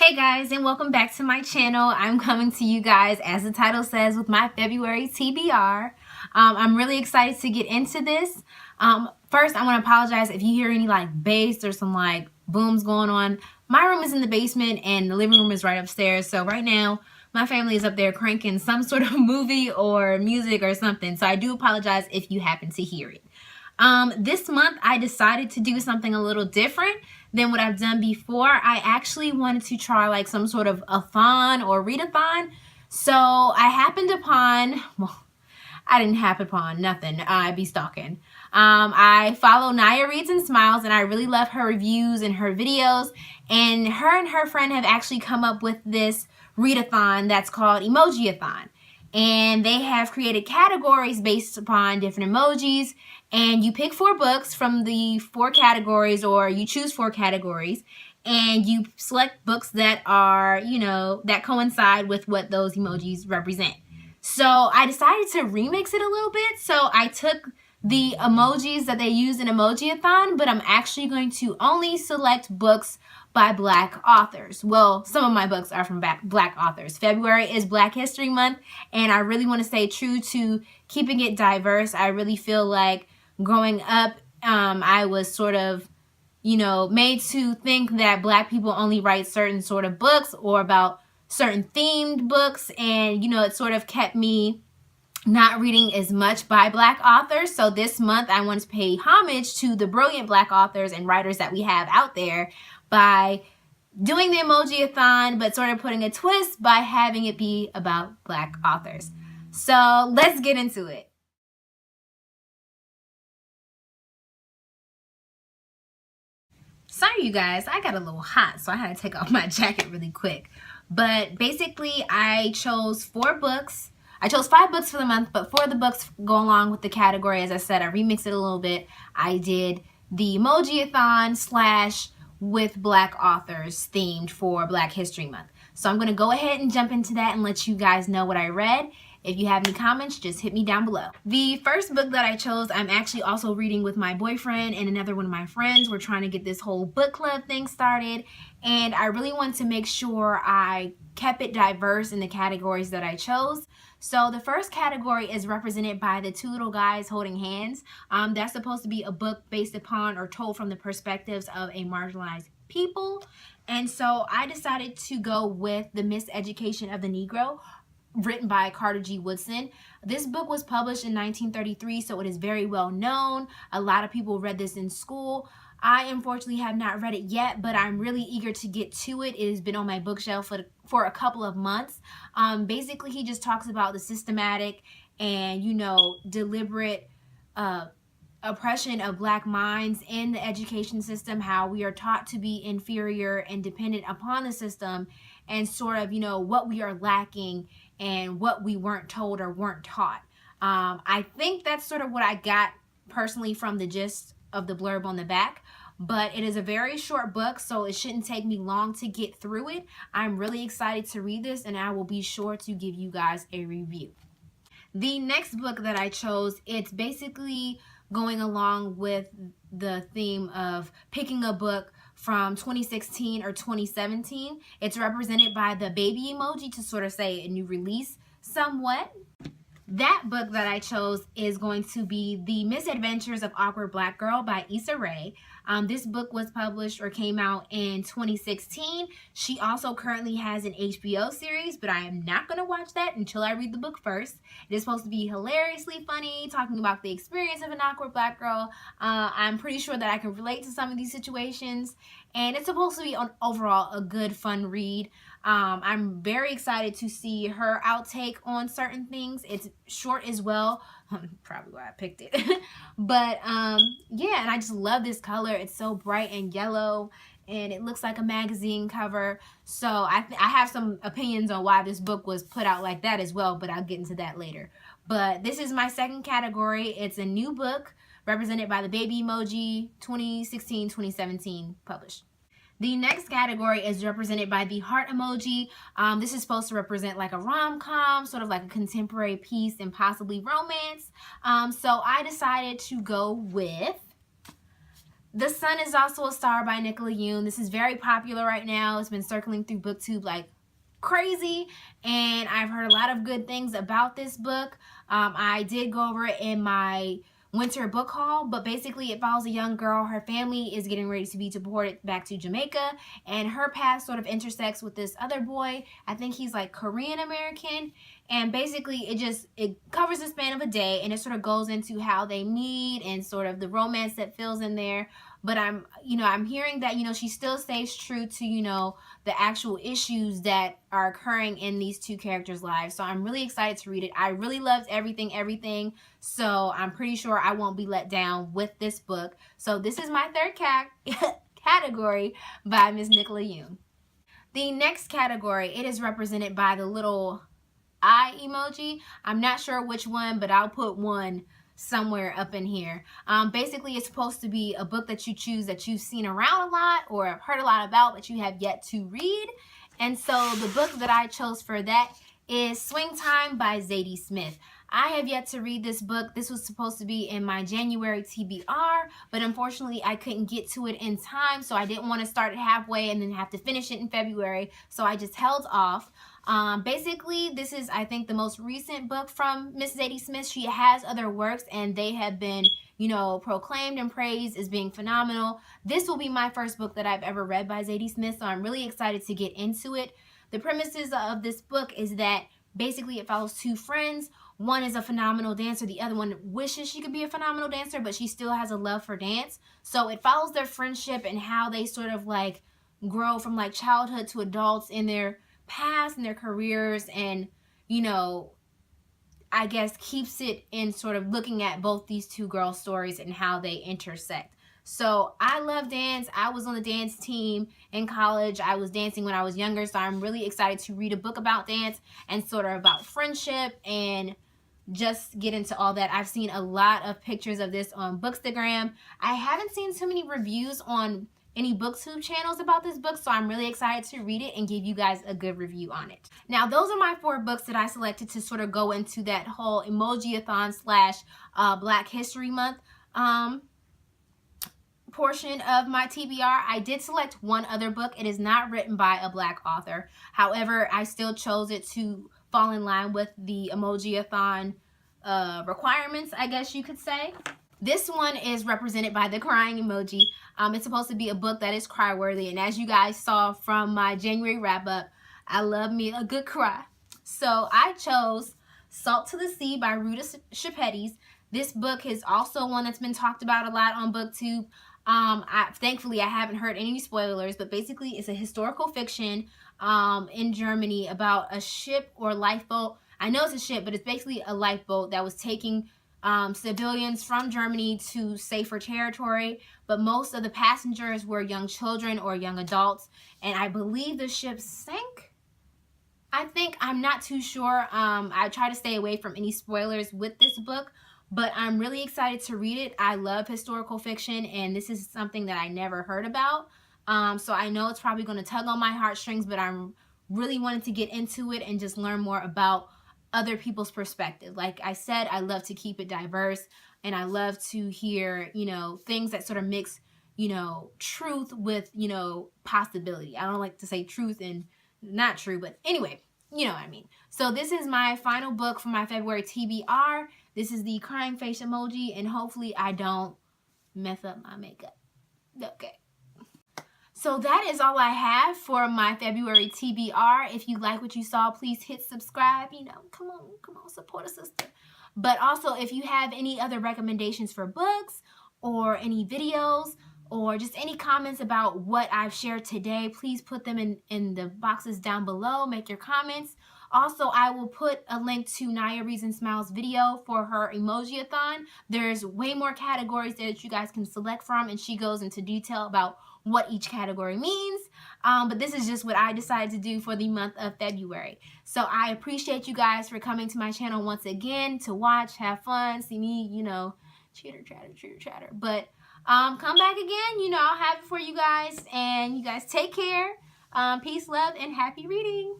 Hey guys, and welcome back to my channel. I'm coming to you guys, as the title says, with my February TBR. I'm really excited to get into this. First, I want to apologize if you hear any bass or some booms going on. My room is in the basement and the living room is right upstairs. So right now, my family is up there cranking some sort of movie or music or something. So I do apologize if you happen to hear it. This month, I decided to do something a little different than what I've done before. I actually wanted to try some sort of a thon or readathon. So I happened upon, well, I didn't happen upon nothing. I'd be stalking. I follow NayaReadsandSmiles, and I really love her reviews and her videos. And her friend have actually come up with this readathon that's called Emojiathon. And they have created categories based upon different emojis, and you pick 4 books from the 4 categories, or you choose 4 categories, and you select books that are, that coincide with what those emojis represent. So I decided to remix it a little bit. So I took the emojis that they use in Emojiathon, but I'm actually going to only select books by Black authors. Well, some of my books are from Black authors. February is Black History Month, and I really want to stay true to keeping it diverse. I really feel like growing up, I was sort of, made to think that Black people only write certain sort of books or about certain themed books, and, it sort of kept me not reading as much by Black authors. So this month I want to pay homage to the brilliant Black authors and writers that we have out there by doing the Emojiathon, but sort of putting a twist by having it be about Black authors. So let's get into it. Sorry you guys, I got a little hot, so I had to take off my jacket really quick. But basically I chose 4 books. I chose 5 books for the month, but 4 of the books go along with the category. As I said, I remixed it a little bit. I did the Emojiathon / with Black authors themed for Black History Month. So I'm going to go ahead and jump into that and let you guys know what I read. If you have any comments, just hit me down below. The first book that I chose, I'm actually also reading with my boyfriend and another one of my friends. We're trying to get this whole book club thing started, and I really want to make sure I kept it diverse in the categories that I chose. So the first category is represented by the 2 little guys holding hands. That's supposed to be a book based upon or told from the perspectives of a marginalized people. And so I decided to go with The Miseducation of the Negro, written by Carter G. Woodson. This book was published in 1933, so it is very well known. A lot of people read this in school. I unfortunately have not read it yet, but I'm really eager to get to it. It has been on my bookshelf for a couple of months. Basically, he just talks about the systematic and, deliberate oppression of Black minds in the education system, how we are taught to be inferior and dependent upon the system, and sort of, what we are lacking and what we weren't told or weren't taught. I think that's sort of what I got personally from the gist of the blurb on the back, but it is a very short book, so it shouldn't take me long to get through it. I'm really excited to read this, and I will be sure to give you guys a review. The next book that I chose, it's basically going along with the theme of picking a book from 2016 or 2017. It's represented by the baby emoji to sort of say a new release somewhat. That book that I chose is going to be The Misadventures of Awkward Black Girl by Issa. This book was published or came out in 2016. She also currently has an HBO series, but I am not going to watch that until I read the book first. It is supposed to be hilariously funny, talking about the experience of an awkward Black girl. I'm pretty sure that I can relate to some of these situations, and it's supposed to be overall a good, fun read. I'm very excited to see her outtake on certain things. It's short as well, probably why I picked it. But yeah, and I just love this color. It's so bright and yellow, and it looks like a magazine cover. So I have some opinions on why this book was put out like that as well, but I'll get into that later. But this is my second category. It's a new book represented by the baby emoji, 2016-2017 published. The next category is represented by the heart emoji. This is supposed to represent like a rom-com, sort of like a contemporary piece and possibly romance. So I decided to go with The Sun is Also a Star by Nicola Yoon. This is very popular right now. It's been circling through BookTube like crazy, and I've heard a lot of good things about this book. I did go over it in my winter book haul, but basically it follows a young girl. Her family is getting ready to be deported back to Jamaica, and her path sort of intersects with this other boy. I think he's like Korean American, and basically it covers the span of a day, and it sort of goes into how they meet and sort of the romance that fills in there. But I'm hearing that, she still stays true to, the actual issues that are occurring in these two characters' lives. So I'm really excited to read it. I really loved everything. So I'm pretty sure I won't be let down with this book. So this is my third category by Miss Nicola Yoon. The next category, it is represented by the little eye emoji. I'm not sure which one, but I'll put one somewhere up in here. Basically, it's supposed to be a book that you choose that you've seen around a lot or have heard a lot about, but you have yet to read. And so the book that I chose for that is Swing Time by Zadie Smith. I have yet to read this book. This was supposed to be in my January TBR, but unfortunately I couldn't get to it in time, so I didn't want to start it halfway and then have to finish it in February, so I just held off. Basically, this is, I think, the most recent book from Miss Zadie Smith. She has other works, and they have been, proclaimed and praised as being phenomenal. This will be my first book that I've ever read by Zadie Smith, so I'm really excited to get into it. The premises of this book is that basically it follows two friends. One is a phenomenal dancer. The other one wishes she could be a phenomenal dancer, but she still has a love for dance. So it follows their friendship and how they sort of like grow from like childhood to adults in their past and their careers, and I guess keeps it in sort of looking at both these two girls' stories and how they intersect. So I love dance. I was on the dance team in college. I was dancing when I was younger, so I'm really excited to read a book about dance and sort of about friendship and just get into all that. I've seen a lot of pictures of this on Bookstagram. I haven't seen too many reviews on any BookTube channels about this book, so I'm really excited to read it and give you guys a good review on it. Now, those are my 4 books that I selected to sort of go into that whole Emojiathon / Black History Month portion of my TBR. I did select one other book. It is not written by a Black author. However, I still chose it to fall in line with the Emojiathon requirements, I guess you could say. This one is represented by the crying emoji. It's supposed to be a book that is cry-worthy, and as you guys saw from my January wrap-up, I love me a good cry. So I chose Salt to the Sea by Ruta Sepetys. This book is also one that's been talked about a lot on BookTube. Thankfully, I haven't heard any spoilers, but basically it's a historical fiction in Germany about a ship or lifeboat. I know it's a ship, but it's basically a lifeboat that was taking civilians from Germany to safer territory, but most of the passengers were young children or young adults, and I believe the ship sank. I'm not too sure. I try to stay away from any spoilers with this book, but I'm really excited to read it. I love historical fiction, and this is something that I never heard about. So I know it's probably going to tug on my heartstrings, but I'm really wanting to get into it and just learn more about other people's perspective. Like I said, I love to keep it diverse, and I love to hear, things that sort of mix, truth with, possibility. I don't like to say truth and not true, but anyway, you know what I mean. So this is my final book for my February TBR. This is the crying face emoji, and hopefully I don't mess up my makeup. Okay. So that is all I have for my February TBR. If you like what you saw, please hit subscribe. Come on, support a sister. But also, if you have any other recommendations for books or any videos or just any comments about what I've shared today, please put them in the boxes down below. Make your comments. Also, I will put a link to NayaReadsandSmiles video for her Emojiathon. There's way more categories there that you guys can select from, and she goes into detail about what each category means. But this is just what I decided to do for the month of February. So I appreciate you guys for coming to my channel once again to watch, have fun, see me, chitter chatter. But come back again, I'll have it for you guys. And you guys take care. Peace, love, and happy reading.